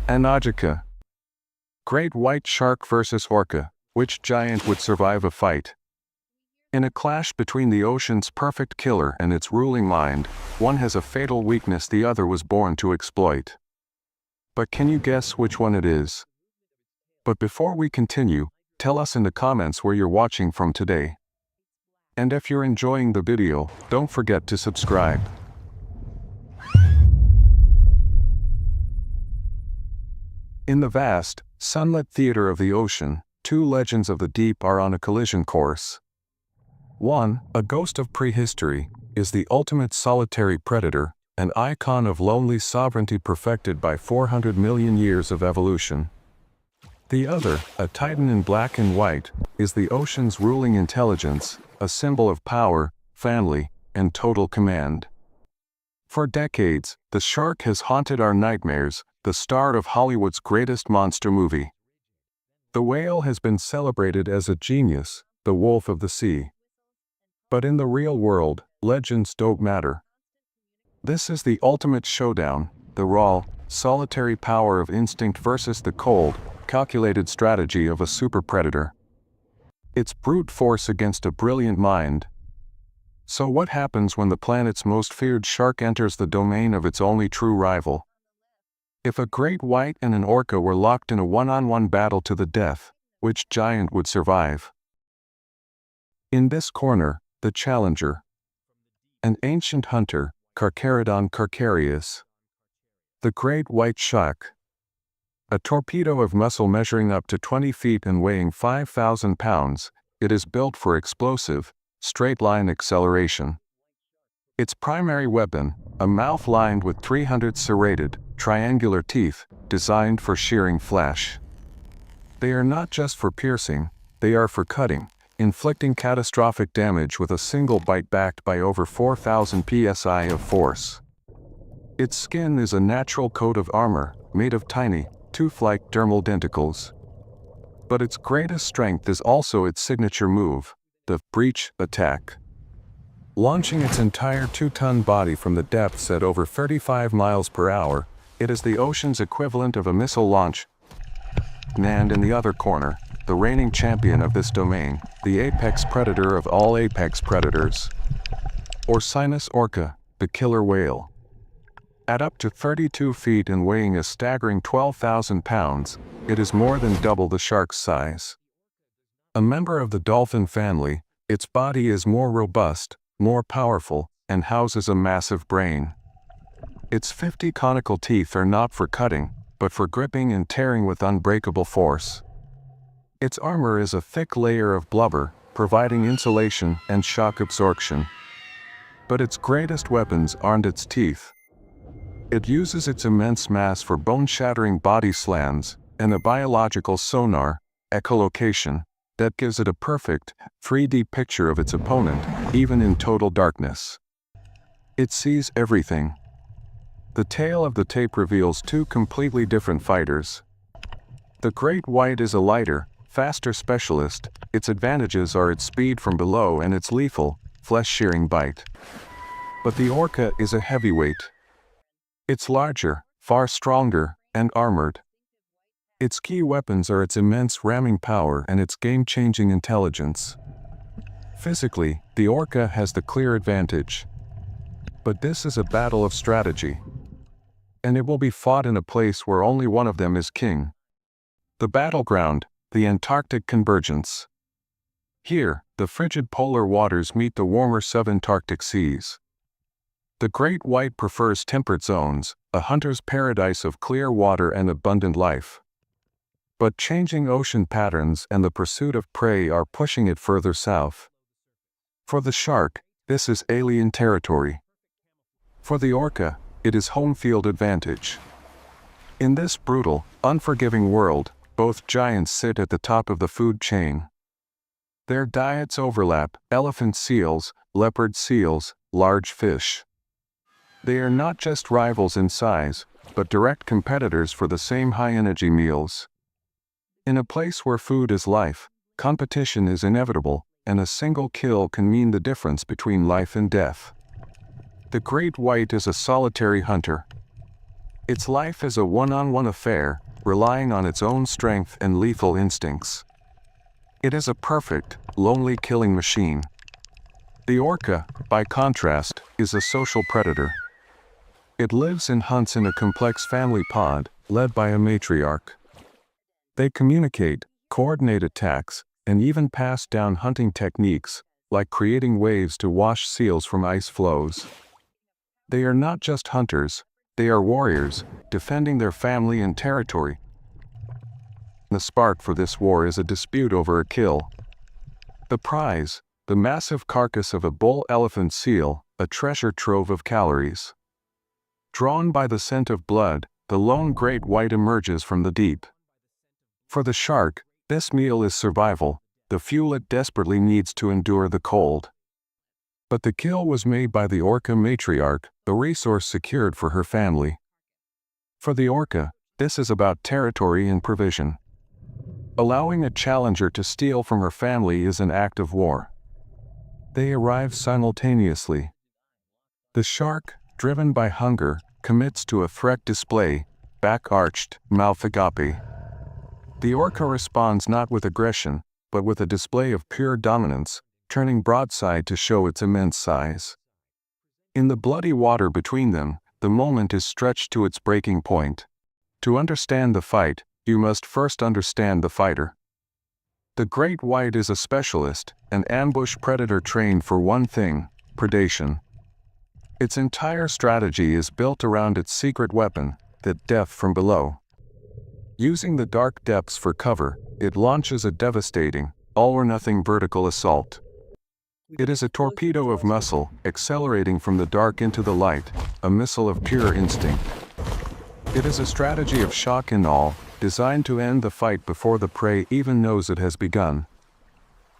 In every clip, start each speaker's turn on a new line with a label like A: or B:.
A: Antarctica. Great white shark versus orca. Which giant would survive a fight? In a clash between the ocean's perfect killer and its ruling mind, one has a fatal weakness the other was born to exploit. But can you guess which one it is? But before we continue, tell us in the comments where you're watching from today. And if you're enjoying the video, don't forget to subscribe. In the vast, sunlit theater of the ocean, two legends of the deep are on a collision course. One, a ghost of prehistory, is the ultimate solitary predator, an icon of lonely sovereignty perfected by 400 million years of evolution. The other, a titan in black and white, is the ocean's ruling intelligence, a symbol of power, family, and total command. For decades, the shark has haunted our nightmares, the star of Hollywood's greatest monster movie. The whale has been celebrated as a genius, the wolf of the sea. But in the real world, legends don't matter. This is the ultimate showdown, the raw, solitary power of instinct versus the cold, calculated strategy of a super predator. It's brute force against a brilliant mind. So what happens when the planet's most feared shark enters the domain of its only true rival? If a great white and an orca were locked in a one-on-one battle to the death, which giant would survive? In this corner, the challenger. An ancient hunter, Carcharodon carcharius. The great white shark. A torpedo of muscle measuring up to 20 feet and weighing 5,000 pounds, it is built for explosive, straight-line acceleration. Its primary weapon, a mouth lined with 300 serrated, triangular teeth, designed for shearing flesh. They are not just for piercing, they are for cutting, inflicting catastrophic damage with a single bite backed by over 4,000 psi of force. Its skin is a natural coat of armor, made of tiny, tooth-like dermal denticles. But its greatest strength is also its signature move, the breach attack. Launching its entire 2-ton body from the depths at over 35 miles per hour, it is the ocean's equivalent of a missile launch. And in the other corner, the reigning champion of this domain, the apex predator of all apex predators. Orcinus orca, the killer whale. At up to 32 feet and weighing a staggering 12,000 pounds, it is more than double the shark's size. A member of the dolphin family, its body is more robust, more powerful, and houses a massive brain. Its 50 conical teeth are not for cutting, but for gripping and tearing with unbreakable force. Its armor is a thick layer of blubber, providing insulation and shock absorption. But its greatest weapons aren't its teeth. It uses its immense mass for bone-shattering body slams, and a biological sonar, echolocation, that gives it a perfect, 3D picture of its opponent, even in total darkness. It sees everything. The tail of the tape reveals two completely different fighters. The great white is a lighter, faster specialist, its advantages are its speed from below and its lethal, flesh-shearing bite. But the orca is a heavyweight. It's larger, far stronger, and armored. Its key weapons are its immense ramming power and its game-changing intelligence. Physically, the orca has the clear advantage. But this is a battle of strategy. And it will be fought in a place where only one of them is king. The battleground, the Antarctic convergence. Here, the frigid polar waters meet the warmer subantarctic seas. The great white prefers temperate zones, a hunter's paradise of clear water and abundant life. But changing ocean patterns and the pursuit of prey are pushing it further south. For the shark, this is alien territory. For the orca, it is home field advantage. In this brutal, unforgiving world, both giants sit at the top of the food chain. Their diets overlap: elephant seals, leopard seals, large fish. They are not just rivals in size, but direct competitors for the same high-energy meals. In a place where food is life, competition is inevitable, and a single kill can mean the difference between life and death. The great white is a solitary hunter. Its life is a one-on-one affair, relying on its own strength and lethal instincts. It is a perfect, lonely killing machine. The orca, by contrast, is a social predator. It lives and hunts in a complex family pod, led by a matriarch. They communicate, coordinate attacks, and even pass down hunting techniques, like creating waves to wash seals from ice floes. They are not just hunters, they are warriors, defending their family and territory. The spark for this war is a dispute over a kill. The prize, the massive carcass of a bull elephant seal, a treasure trove of calories. Drawn by the scent of blood, the lone great white emerges from the deep. For the shark, this meal is survival, the fuel it desperately needs to endure the cold. But the kill was made by the orca matriarch, the resource secured for her family. For the orca, this is about territory and provision. Allowing a challenger to steal from her family is an act of war. They arrive simultaneously. The shark, driven by hunger, commits to a threat display, back arched, mouth agape. The orca responds not with aggression, but with a display of pure dominance, turning broadside to show its immense size. In the bloody water between them, the moment is stretched to its breaking point. To understand the fight, you must first understand the fighter. The great white is a specialist, an ambush predator trained for one thing: predation. Its entire strategy is built around its secret weapon, that death from below. Using the dark depths for cover, it launches a devastating, all-or-nothing vertical assault. It is a torpedo of muscle, accelerating from the dark into the light, a missile of pure instinct. It is a strategy of shock and awe, designed to end the fight before the prey even knows it has begun.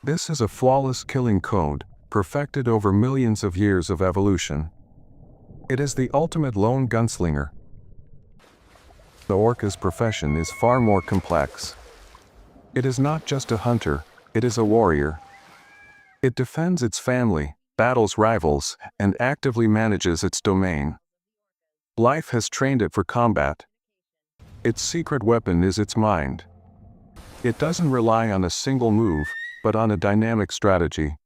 A: This is a flawless killing code, perfected over millions of years of evolution. It is the ultimate lone gunslinger. The orca's profession is far more complex. It is not just a hunter, it is a warrior. It defends its family, battles rivals, and actively manages its domain. Life has trained it for combat. Its secret weapon is its mind. It doesn't rely on a single move, but on a dynamic strategy.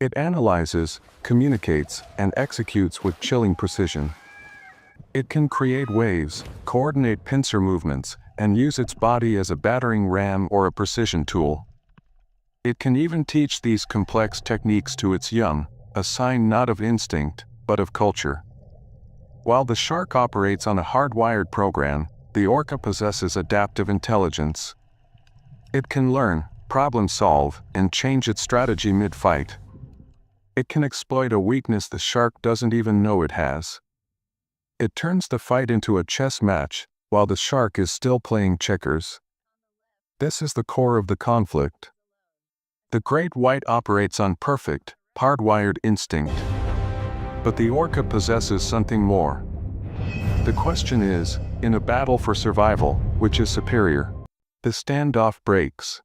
A: It analyzes, communicates, and executes with chilling precision. It can create waves, coordinate pincer movements, and use its body as a battering ram or a precision tool. It can even teach these complex techniques to its young, a sign not of instinct, but of culture. While the shark operates on a hardwired program, the orca possesses adaptive intelligence. It can learn, problem solve, and change its strategy mid-fight. It can exploit a weakness the shark doesn't even know it has. It turns the fight into a chess match, while the shark is still playing checkers. This is the core of the conflict. The great white operates on perfect, hardwired instinct. But the orca possesses something more. The question is, in a battle for survival, which is superior? The standoff breaks.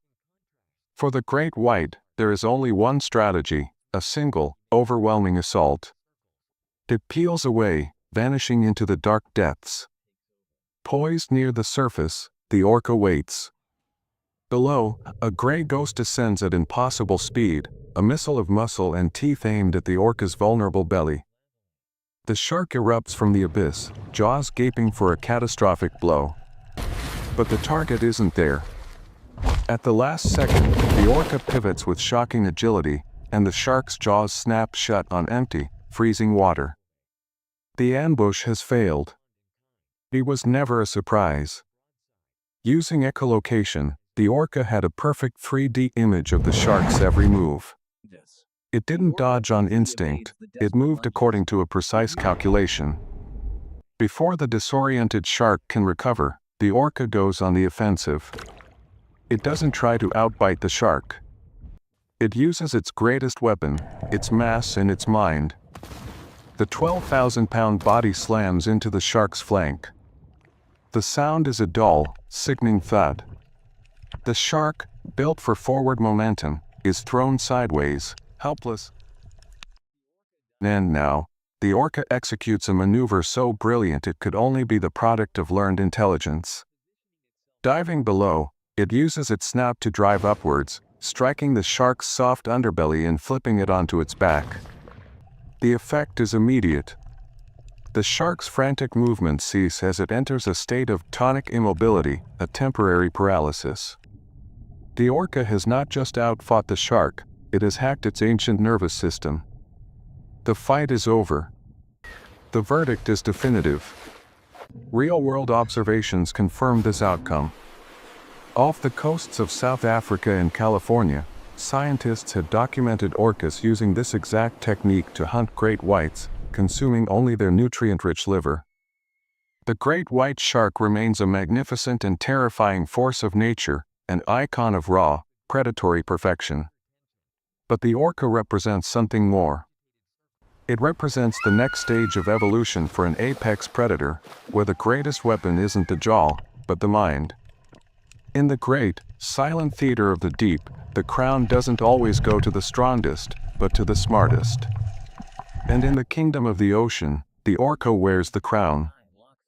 A: For the great white, there is only one strategy, a single, overwhelming assault. It peels away, vanishing into the dark depths. Poised near the surface, the orca waits. Below, a gray ghost descends at impossible speed, a missile of muscle and teeth aimed at the orca's vulnerable belly. The shark erupts from the abyss, jaws gaping for a catastrophic blow. But the target isn't there. At the last second, the orca pivots with shocking agility, and the shark's jaws snap shut on empty, freezing water. The ambush has failed. It was never a surprise. Using echolocation, the orca had a perfect 3D image of the shark's every move. It didn't dodge on instinct, it moved according to a precise calculation. Before the disoriented shark can recover, the orca goes on the offensive. It doesn't try to outbite the shark. It uses its greatest weapon, its mass and its mind. The 12,000-pound body slams into the shark's flank. The sound is a dull, sickening thud. The shark, built for forward momentum, is thrown sideways, helpless. And now, the orca executes a maneuver so brilliant it could only be the product of learned intelligence. Diving below, it uses its snout to drive upwards, striking the shark's soft underbelly and flipping it onto its back. The effect is immediate. The shark's frantic movements cease as it enters a state of tonic immobility, a temporary paralysis. The orca has not just outfought the shark, it has hacked its ancient nervous system. The fight is over. The verdict is definitive. Real-world observations confirm this outcome. Off the coasts of South Africa and California, scientists had documented orcas using this exact technique to hunt great whites, consuming only their nutrient-rich liver. The great white shark remains a magnificent and terrifying force of nature, an icon of raw, predatory perfection. But the orca represents something more. It represents the next stage of evolution for an apex predator, where the greatest weapon isn't the jaw, but the mind. In the great, silent theater of the deep, the crown doesn't always go to the strongest, but to the smartest. And in the kingdom of the ocean, the orca wears the crown.